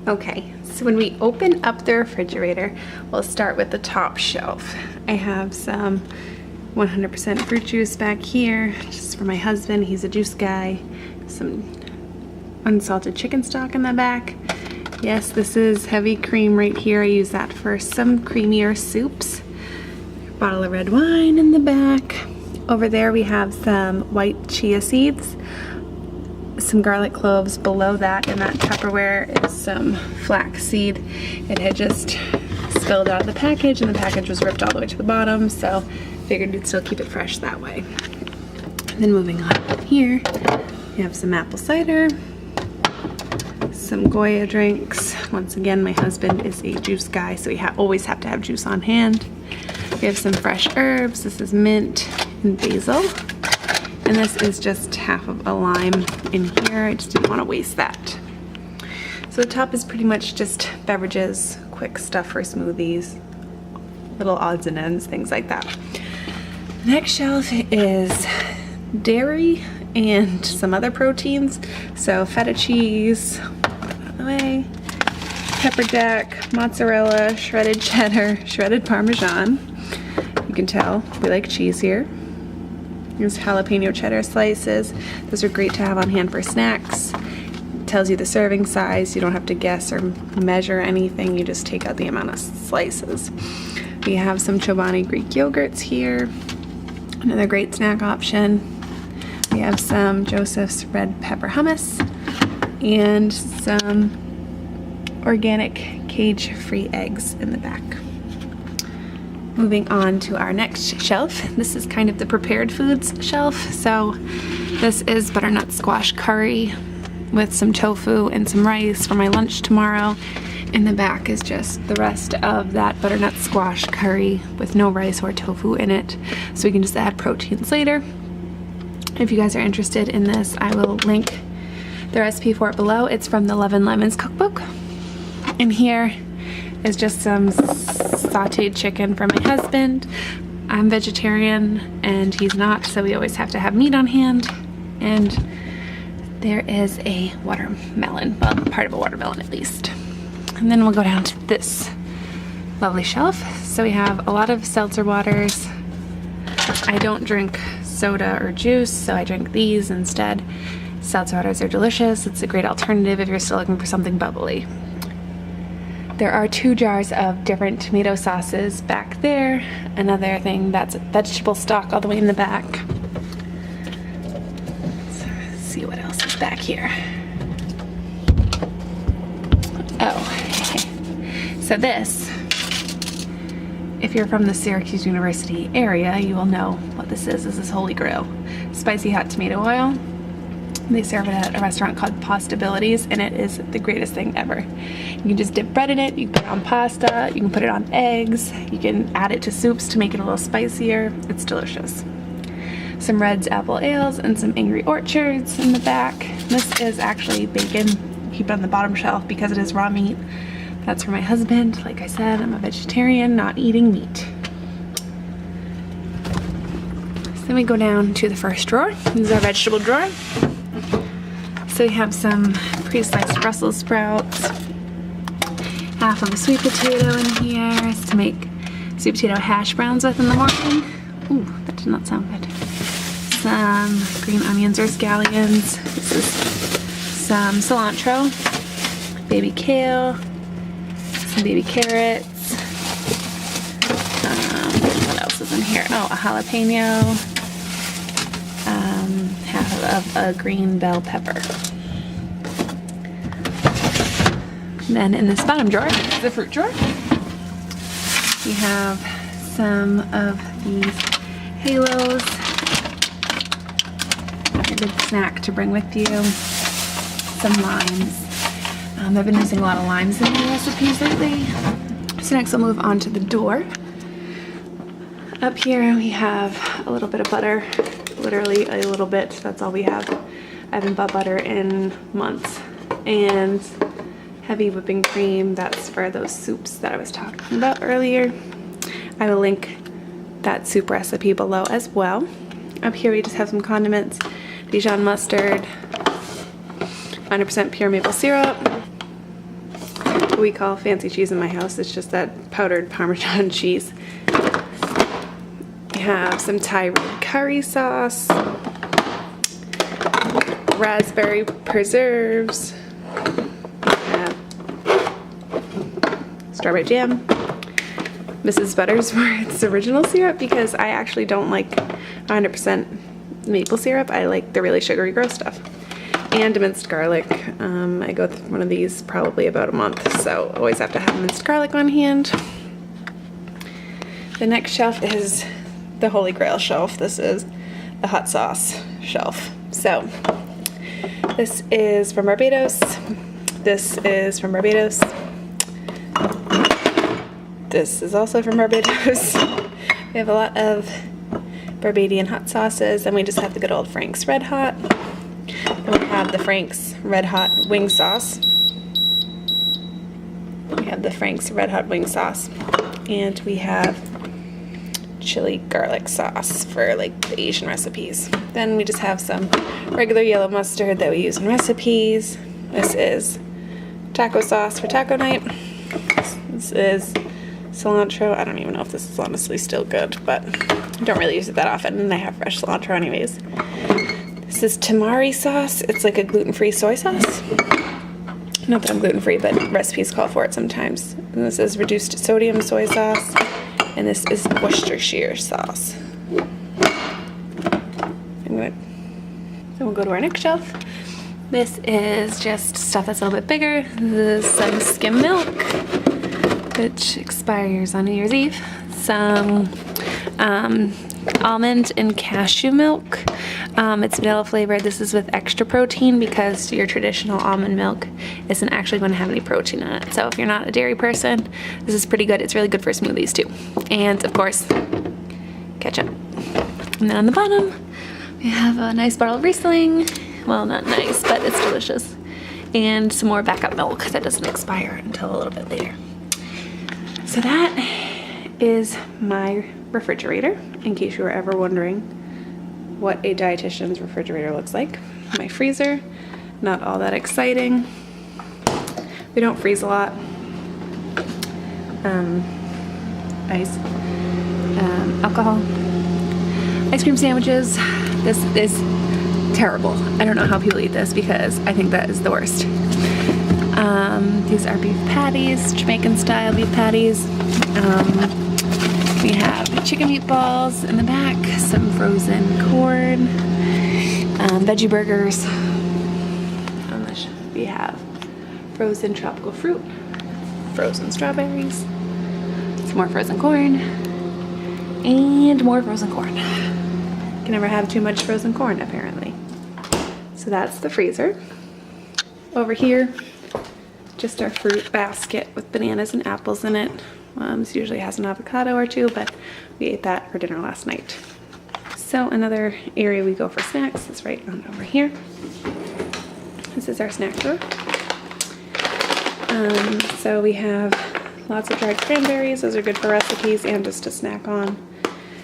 Okay, so when we open up the refrigerator, we'll start with the top shelf. I have some 100% fruit juice back here, just for my husband. He's a juice guy. Some unsalted chicken stock in the back. Yes, this is heavy cream right here. I use that for some creamier soups. Bottle of red wine in the back. Over there we have some white chia seeds, some garlic cloves. Below that in that Tupperware is some flax seed. It had just spilled out of the package and the package was ripped all the way to the bottom, so figured we'd still keep it fresh that way. And then moving on here, we have some apple cider, some Goya drinks. Once again, my husband is a juice guy, so we always have to have juice on hand. We have some fresh herbs. This is mint and basil. And this is just half of a lime in here. I just didn't want to waste that. So the top is pretty much just beverages, quick stuff for smoothies, little odds and ends, things like that. The next shelf is dairy and some other proteins. So feta cheese, put that out of the way, pepper jack, mozzarella, shredded cheddar, shredded Parmesan. You can tell we like cheese here. Here's jalapeno cheddar slices. Those are great to have on hand for snacks. It tells you the serving size. You don't have to guess or measure anything. You just take out the amount of slices. We have some Chobani Greek yogurts here. Another great snack option. We have some Joseph's red pepper hummus and some organic cage-free eggs in the back. Moving on to our next shelf. This is kind of the prepared foods shelf. So this is butternut squash curry with some tofu and some rice for my lunch tomorrow. In the back is just the rest of that butternut squash curry with no rice or tofu in it. So we can just add proteins later. If you guys are interested in this, I will link the recipe for it below. It's from the Love and Lemons cookbook. In here is just some sauteed chicken for my husband. I'm vegetarian and he's not, so we always have to have meat on hand. And there is a watermelon, well, part of a watermelon at least. And then we'll go down to this lovely shelf. So we have a lot of seltzer waters. I don't drink soda or juice, so I drink these instead. Seltzer waters are delicious. It's a great alternative if you're still looking for something bubbly. There are 2 jars of different tomato sauces back there. Another thing that's vegetable stock all the way in the back. So let's see what else is back here. Oh, so this, if you're from the Syracuse University area, you will know what this is. This is Holy Grail. Spicy hot tomato oil. They serve it at a restaurant called Postabilities, and it is the greatest thing ever. You can just dip bread in it, you can put it on pasta, you can put it on eggs, you can add it to soups to make it a little spicier. It's delicious. Some Red's Apple Ales and some Angry Orchards in the back. This is actually bacon. Keep it on the bottom shelf because it is raw meat. That's for my husband. Like I said, I'm a vegetarian, not eating meat. So then we go down to the first drawer. This is our vegetable drawer. So we have some pre-sliced Brussels sprouts, half of a sweet potato in here to make sweet potato hash browns with in the morning. Ooh, that did not sound good. Some green onions or scallions. This is some cilantro, baby kale, some baby carrots. What else is in here? Oh, a jalapeno. Half of a green bell pepper. And then in this bottom drawer is the fruit drawer. We have some of these halos. A good snack to bring with you. Some limes. I've been using a lot of limes in my recipes lately. So next I'll move on to the door. Up here we have a little bit of butter. Literally a little bit, that's all we have. I haven't bought butter in months. And heavy whipping cream, that's for those soups that I was talking about earlier. I will link that soup recipe below as well. Up here we just have some condiments, Dijon mustard, 100% pure maple syrup, what we call fancy cheese in my house. It's just that powdered Parmesan cheese. We have some Thai red curry sauce, raspberry preserves, we have strawberry jam. This is Butters for its original syrup because I actually don't like 100% maple syrup. I like the really sugary gross stuff. And minced garlic. I go through one of these probably about a month, so always have to have minced garlic on hand. The next shelf is the Holy Grail shelf. This is the hot sauce shelf. So this is from Barbados. This is from Barbados. This is also from Barbados. We have a lot of Barbadian hot sauces, and we just have the good old Frank's Red Hot. Then we have the Frank's Red Hot wing sauce. We have the Frank's Red Hot wing sauce. And we have chili garlic sauce for like the Asian recipes. Then we just have some regular yellow mustard that we use in recipes. This is taco sauce for taco night. This is cilantro. I don't even know if this is honestly still good, but I don't really use it that often, and I have fresh cilantro anyways. This is tamari sauce. It's like a gluten-free soy sauce. Not that I'm gluten-free, but recipes call for it sometimes. And this is reduced sodium soy sauce, and this is Worcestershire sauce. Then we'll go to our next shelf. This is just stuff that's a little bit bigger. This is some skim milk, which expires on New Year's Eve. Some almond and cashew milk. It's vanilla flavored. This is with extra protein because your traditional almond milk isn't actually going to have any protein in it. So if you're not a dairy person, this is pretty good. It's really good for smoothies too. And of course, ketchup. And then on the bottom, we have a nice bottle of Riesling. Well, not nice, but it's delicious. And some more backup milk that doesn't expire until a little bit later. So that is my refrigerator, in case you were ever wondering what a dietitian's refrigerator looks like. My freezer, not all that exciting. We don't freeze a lot. Ice, alcohol, ice cream sandwiches. This is terrible. I don't know how people eat this because I think that is the worst. These are beef patties, Jamaican style beef patties. We have chicken meatballs in the back, some frozen corn, veggie burgers. We have frozen tropical fruit, frozen strawberries, some more frozen corn, and more frozen corn. Can never have too much frozen corn, apparently. So that's the freezer. Over here, just our fruit basket with bananas and apples in it. This usually has an avocado or two, but we ate that for dinner last night. So another area we go for snacks is right on over here. This is our snack drawer. So we have lots of dried cranberries. Those are good for recipes and just to snack on.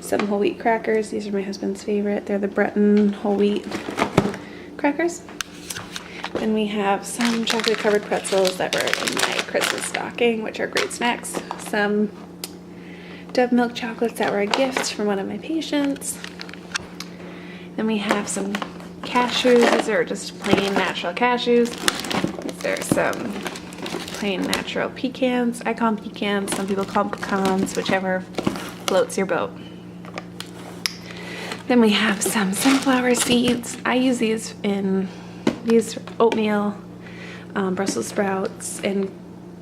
Some whole wheat crackers. These are my husband's favorite. They're the Breton whole wheat crackers. Then we have some chocolate covered pretzels that were in my Christmas stocking, which are great snacks. Some Dove milk chocolates that were a gift from one of my patients. Then we have some cashews. These are just plain natural cashews. These are some plain natural pecans. I call them pecans. Some people call them pecans, whichever floats your boat. Then we have some sunflower seeds. I use these in oatmeal, Brussels sprouts, and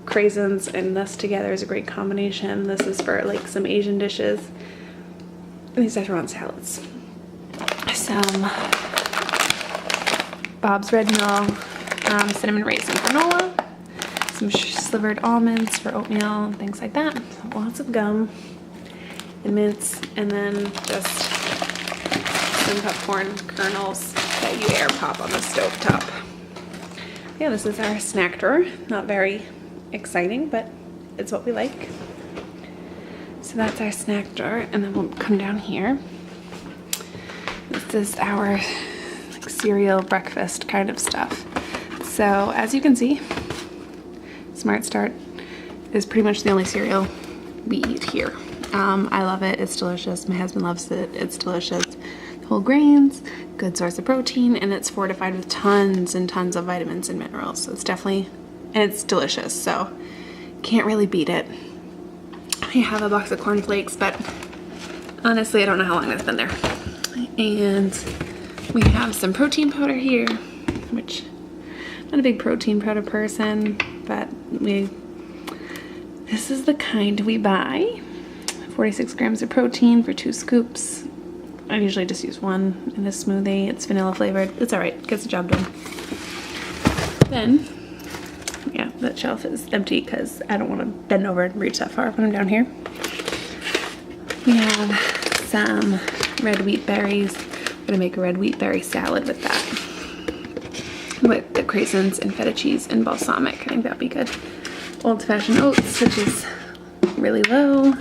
craisins, and this together is a great combination. This is for like some Asian dishes. And these are on salads. Some Bob's Red Mill cinnamon raisin granola, some slivered almonds for oatmeal and things like that. Lots of gum and mints, and then just some popcorn kernels that you air pop on the stove top. Yeah, this is our snack drawer. Not very exciting, but it's what we like. So that's our snack drawer, and then we'll come down here. This is our cereal breakfast kind of stuff. So as you can see, Smart Start is pretty much the only cereal we eat here. I love it. It's delicious. My husband loves it. It's delicious. Whole grains, good source of protein, and it's fortified with tons and tons of vitamins and minerals. So it's definitely, and it's delicious. So can't really beat it. I have a box of cornflakes, but honestly, I don't know how long it's been there. And we have some protein powder here, which I'm not a big protein powder person, but this is the kind we buy. 46 grams of protein for 2 scoops. I usually just use 1 in a smoothie. It's vanilla flavored. It's alright, gets the job done. Then, yeah, that shelf is empty because I don't want to bend over and reach that far when I'm down here. We have some red wheat berries. I'm gonna make a red wheat berry salad with that. With the craisins and feta cheese and balsamic. I think that'd be good. Old-fashioned oats, which is really low.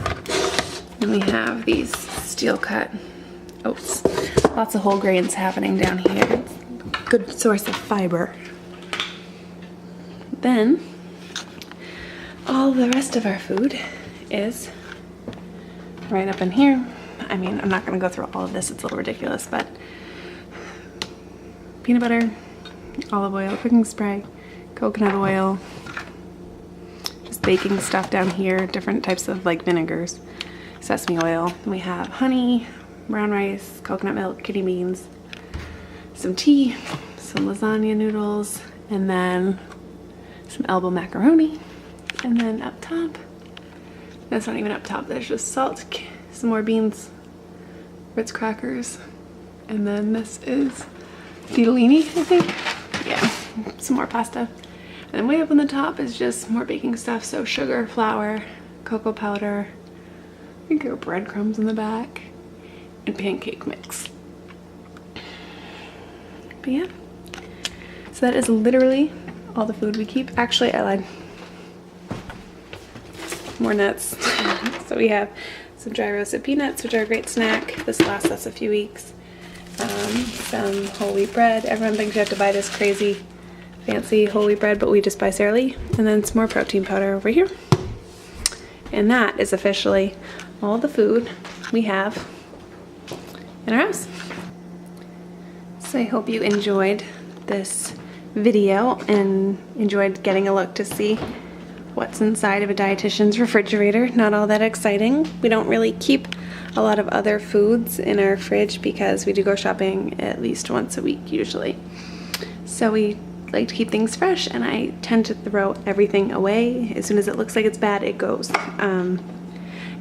And we have these steel-cut oats. Lots of whole grains happening down here. Good source of fiber. Then, all the rest of our food is right up in here. I mean, I'm not going to go through all of this. It's a little ridiculous, but peanut butter, olive oil, cooking spray, coconut oil, just baking stuff down here, different types of like vinegars, sesame oil. And we have honey, brown rice, coconut milk, kidney beans, some tea, some lasagna noodles, and then some elbow macaroni. And then up top, that's not even up top, there's just salt, some more beans, Ritz crackers, and then this is ditalini, I think. Yeah, some more pasta. And then way up on the top is just more baking stuff, so sugar, flour, cocoa powder, I think there are breadcrumbs in the back, and pancake mix. But yeah, so that is literally all the food we keep. Actually, I lied. More nuts. So we have some dry roasted peanuts, which are a great snack. This lasts us a few weeks. Some whole wheat bread. Everyone thinks you have to buy this crazy fancy whole wheat bread, but we just buy Sara Lee. And then some more protein powder over here. And that is officially all the food we have in our house. So I hope you enjoyed this video and enjoyed getting a look to see what's inside of a dietitian's refrigerator. Not all that exciting. We don't really keep a lot of other foods in our fridge because we do go shopping at least once a week usually. So we like to keep things fresh, and I tend to throw everything away. As soon as it looks like it's bad, it goes. And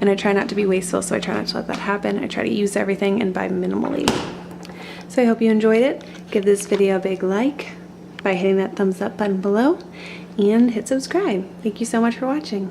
I try not to be wasteful, so I try not to let that happen. I try to use everything and buy minimally. So I hope you enjoyed it. Give this video a big like by hitting that thumbs up button below, and hit subscribe. Thank you so much for watching.